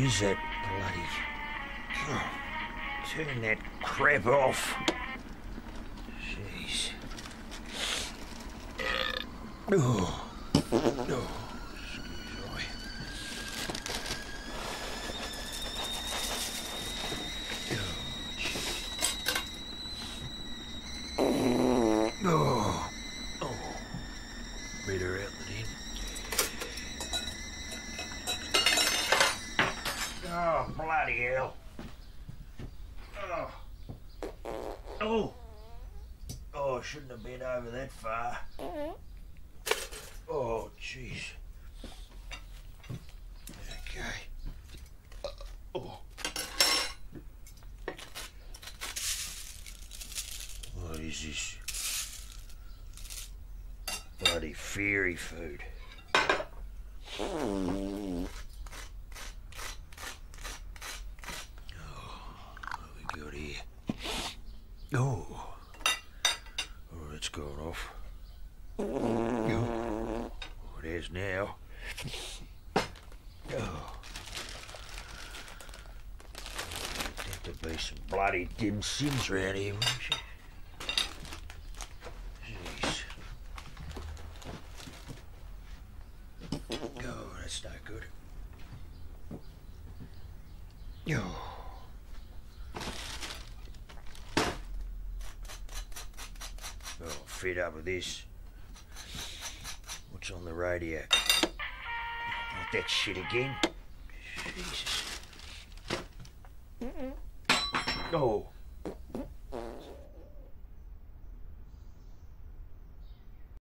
is that bloody... Oh, turn that crap off. Jeez. Oh. Oh. Oh, oh, better out than in. Oh, bloody hell. Oh, oh, oh, I shouldn't have been over that far. Oh, jeez. Okay. Oh. What is this? Bloody fairy food. Oh, what we got here? Oh, oh, that's gone off. Oh, it is now. Oh, there'd have to be some bloody dim sims around here, wouldn't you? Oh, that's no good. Oh. Oh, I'm fed up with this. What's on the radio? Not that shit again. Jesus. Oh.